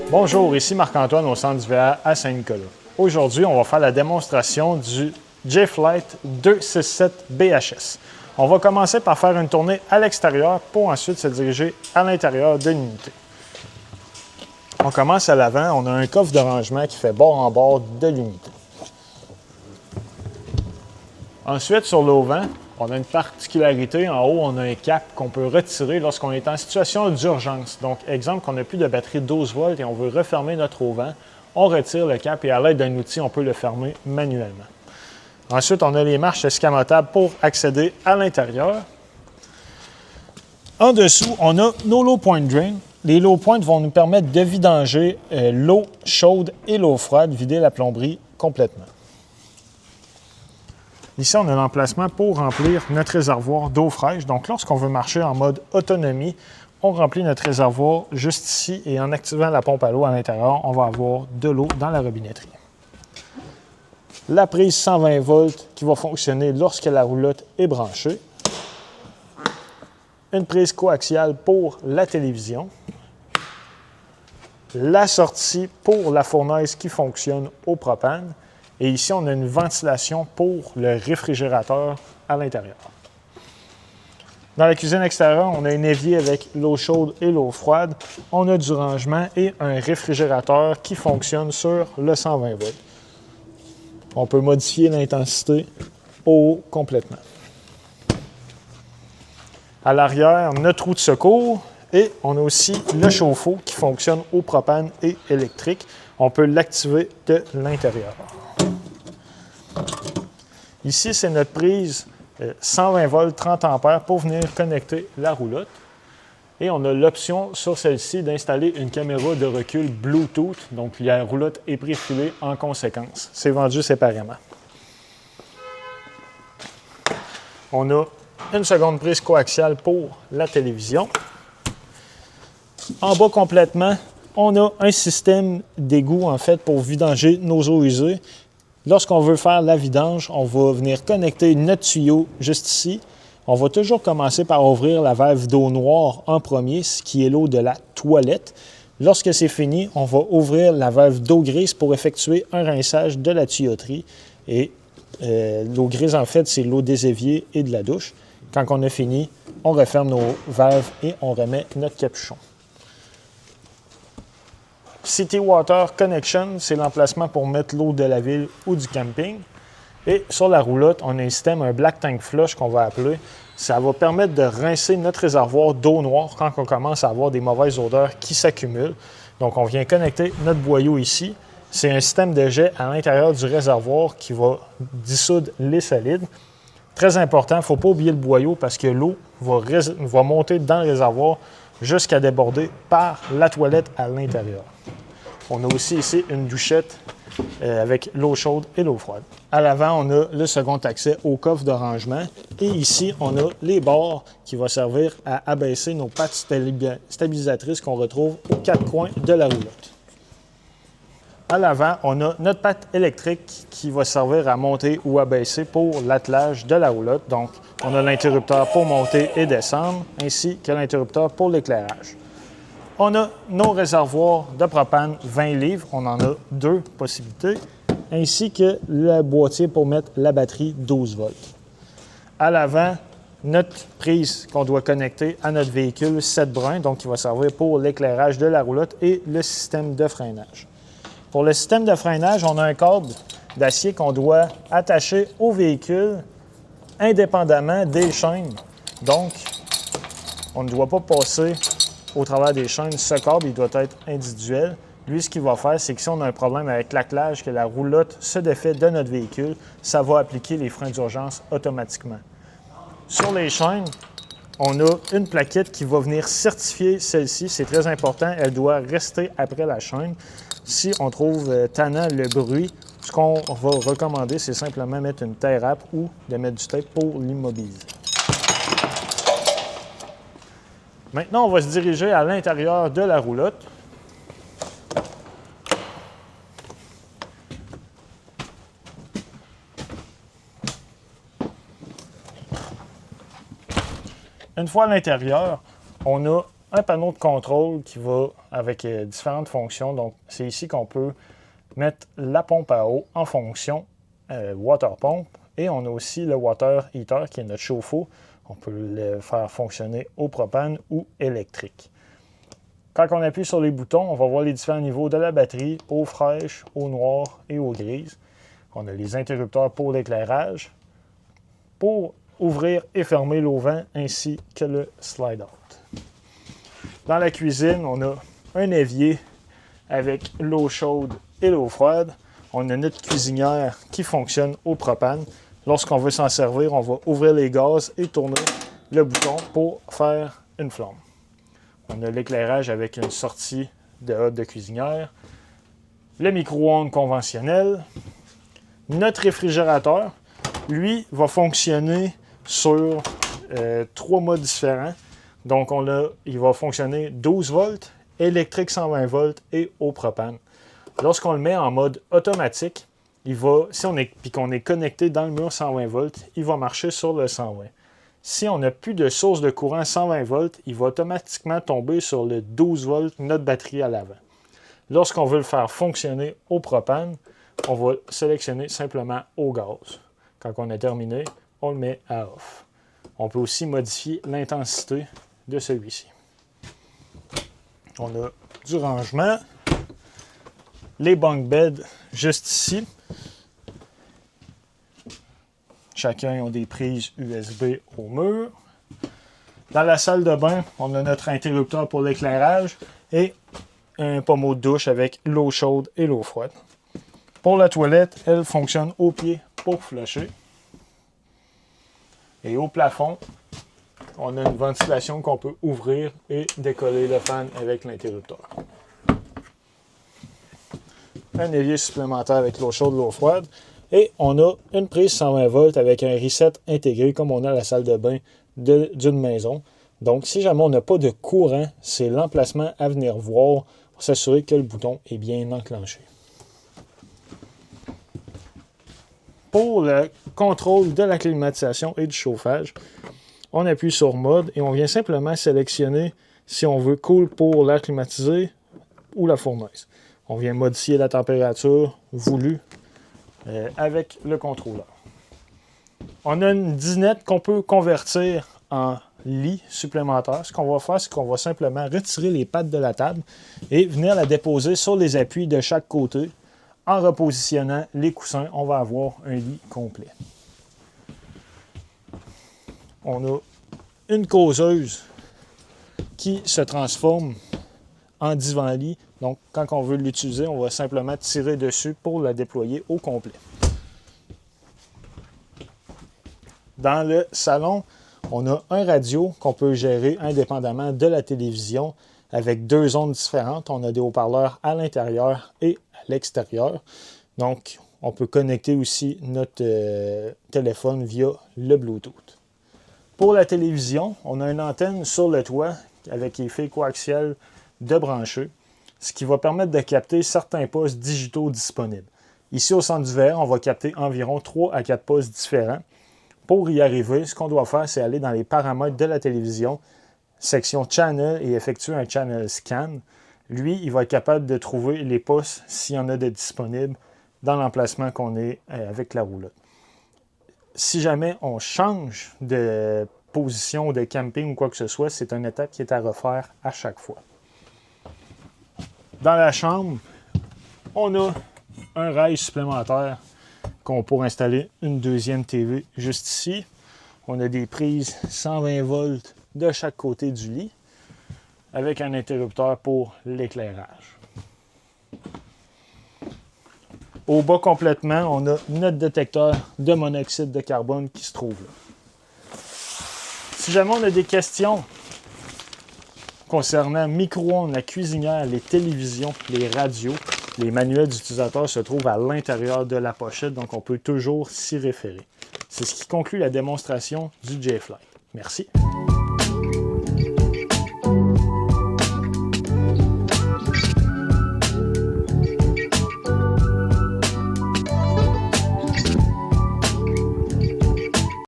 Bonjour, ici Marc-Antoine au Centre d'IVA à Saint-Nicolas. Aujourd'hui, on va faire la démonstration du J-Flight 267 BHS. On va commencer par faire une tournée à l'extérieur pour ensuite se diriger à l'intérieur de l'unité. On commence à l'avant, on a un coffre de rangement qui fait bord en bord de l'unité. Ensuite, sur l'auvent, on a une particularité. En haut, on a un cap qu'on peut retirer lorsqu'on est en situation d'urgence. Donc, exemple, qu'on n'a plus de batterie 12 volts et on veut refermer notre auvent, on retire le cap et à l'aide d'un outil, on peut le fermer manuellement. Ensuite, on a les marches escamotables pour accéder à l'intérieur. En dessous, on a nos low point drain. Les low points vont nous permettre de vidanger l'eau chaude et l'eau froide, vider la plomberie complètement. Ici, on a l'emplacement pour remplir notre réservoir d'eau fraîche. Donc, lorsqu'on veut marcher en mode autonomie, on remplit notre réservoir juste ici et en activant la pompe à l'eau à l'intérieur, on va avoir de l'eau dans la robinetterie. La prise 120 volts qui va fonctionner lorsque la roulotte est branchée. Une prise coaxiale pour la télévision. La sortie pour la fournaise qui fonctionne au propane. Et ici, on a une ventilation pour le réfrigérateur à l'intérieur. Dans la cuisine extérieure, on a un évier avec l'eau chaude et l'eau froide. On a du rangement et un réfrigérateur qui fonctionne sur le 120 volts. On peut modifier l'intensité au haut complètement. À l'arrière, notre roue de secours et on a aussi le chauffe-eau qui fonctionne au propane et électrique. On peut l'activer de l'intérieur. Ici, c'est notre prise 120 volts 30 ampères pour venir connecter la roulotte. Et on a l'option sur celle-ci d'installer une caméra de recul Bluetooth. Donc, la roulotte est préfilée en conséquence. C'est vendu séparément. On a une seconde prise coaxiale pour la télévision. En bas complètement, on a un système d'égout en fait pour vidanger nos eaux usées. Lorsqu'on veut faire la vidange, on va venir connecter notre tuyau juste ici. On va toujours commencer par ouvrir la valve d'eau noire en premier, ce qui est l'eau de la toilette. Lorsque c'est fini, on va ouvrir la valve d'eau grise pour effectuer un rinçage de la tuyauterie. Et l'eau grise, en fait, c'est l'eau des éviers et de la douche. Quand on a fini, on referme nos valves et on remet notre capuchon. City Water Connection, c'est l'emplacement pour mettre l'eau de la ville ou du camping. Et sur la roulotte, on a un système, un Black Tank Flush qu'on va appeler. Ça va permettre de rincer notre réservoir d'eau noire quand on commence à avoir des mauvaises odeurs qui s'accumulent. Donc, on vient connecter notre boyau ici. C'est un système de jet à l'intérieur du réservoir qui va dissoudre les solides. Très important, il ne faut pas oublier le boyau parce que l'eau va monter dans le réservoir jusqu'à déborder par la toilette à l'intérieur. On a aussi ici une douchette avec l'eau chaude et l'eau froide. À l'avant, on a le second accès au coffre de rangement. Et ici, on a les bords qui vont servir à abaisser nos pattes stabilisatrices qu'on retrouve aux quatre coins de la roulotte. À l'avant, on a notre patte électrique qui va servir à monter ou abaisser pour l'attelage de la roulotte. Donc, on a l'interrupteur pour monter et descendre, ainsi que l'interrupteur pour l'éclairage. On a nos réservoirs de propane 20 livres, on en a deux possibilités, ainsi que le boîtier pour mettre la batterie 12 volts. À l'avant, notre prise qu'on doit connecter à notre véhicule 7 brun, donc qui va servir pour l'éclairage de la roulotte et le système de freinage. Pour le système de freinage, on a un câble d'acier qu'on doit attacher au véhicule indépendamment des chaînes. Donc, on ne doit pas passer au travers des chaînes. Ce câble, il doit être individuel. Lui, ce qu'il va faire, c'est que si on a un problème avec l'attelage, que la roulotte se défait de notre véhicule, ça va appliquer les freins d'urgence automatiquement. Sur les chaînes, on a une plaquette qui va venir certifier celle-ci. C'est très important. Elle doit rester après la chaîne. Si on trouve tannant le bruit, ce qu'on va recommander, c'est simplement mettre une tie wrap ou de mettre du tape pour l'immobiliser. Maintenant, on va se diriger à l'intérieur de la roulotte. Une fois à l'intérieur, on a un panneau de contrôle qui va avec différentes fonctions. Donc, c'est ici qu'on peut mettre la pompe à eau en fonction water pump. Et on a aussi le water heater qui est notre chauffe-eau. On peut le faire fonctionner au propane ou électrique. Quand on appuie sur les boutons, on va voir les différents niveaux de la batterie, eau fraîche, eau noire et eau grise. On a les interrupteurs pour l'éclairage, pour ouvrir et fermer l'auvent, ainsi que le slide-out. Dans la cuisine, on a un évier avec l'eau chaude et l'eau froide. On a notre cuisinière qui fonctionne au propane. Lorsqu'on veut s'en servir, on va ouvrir les gaz et tourner le bouton pour faire une flamme. On a l'éclairage avec une sortie de hotte de cuisinière, le micro-ondes conventionnel, notre réfrigérateur, lui, va fonctionner sur 3 modes différents. Donc, il va fonctionner 12 volts, électrique 120 volts et au propane. Lorsqu'on le met en mode automatique, si on est connecté dans le mur 120 volts, il va marcher sur le 120. Si on n'a plus de source de courant 120 volts, il va automatiquement tomber sur le 12 volts, notre batterie à l'avant. Lorsqu'on veut le faire fonctionner au propane, on va sélectionner simplement au gaz. Quand on a terminé, on le met à off. On peut aussi modifier l'intensité de celui-ci. On a du rangement, les bunk beds juste ici. Chacun a des prises USB au mur. Dans la salle de bain, on a notre interrupteur pour l'éclairage et un pommeau de douche avec l'eau chaude et l'eau froide. Pour la toilette, elle fonctionne au pied pour flusher. Et au plafond, on a une ventilation qu'on peut ouvrir et décoller le fan avec l'interrupteur. Un évier supplémentaire avec l'eau chaude et l'eau froide. Et on a une prise 120 volts avec un reset intégré comme on a à la salle de bain d'une maison. Donc, si jamais on n'a pas de courant, c'est l'emplacement à venir voir pour s'assurer que le bouton est bien enclenché. Pour le contrôle de la climatisation et du chauffage, on appuie sur mode et on vient simplement sélectionner si on veut cool pour l'air climatisé ou la fournaise. On vient modifier la température voulue avec le contrôleur. On a une dinette qu'on peut convertir en lit supplémentaire. Ce qu'on va faire, c'est qu'on va simplement retirer les pattes de la table et venir la déposer sur les appuis de chaque côté. En repositionnant les coussins, on va avoir un lit complet. On a une causeuse qui se transforme en divan-lit. Donc, quand on veut l'utiliser, on va simplement tirer dessus pour la déployer au complet. Dans le salon, on a un radio qu'on peut gérer indépendamment de la télévision avec 2 ondes différentes. On a des haut-parleurs à l'intérieur et à l'extérieur. Donc, on peut connecter aussi notre téléphone via le Bluetooth. Pour la télévision, on a une antenne sur le toit avec effet coaxial de brancher, ce qui va permettre de capter certains postes digitaux disponibles. Ici, au centre du verre, on va capter environ 3 à 4 postes différents. Pour y arriver, ce qu'on doit faire, c'est aller dans les paramètres de la télévision, section Channel et effectuer un Channel Scan. Lui, il va être capable de trouver les postes s'il y en a de disponibles dans l'emplacement qu'on est avec la roulotte. Si jamais on change de position de camping ou quoi que ce soit, c'est une étape qui est à refaire à chaque fois. Dans la chambre, on a un rail supplémentaire qu'on pourrait installer une deuxième TV juste ici. On a des prises 120 volts de chaque côté du lit avec un interrupteur pour l'éclairage. Au bas complètement, on a notre détecteur de monoxyde de carbone qui se trouve là. Si jamais on a des questions concernant micro-ondes, la cuisinière, les télévisions, les radios, les manuels d'utilisateurs se trouvent à l'intérieur de la pochette, donc on peut toujours s'y référer. C'est ce qui conclut la démonstration du J-Fly. Merci.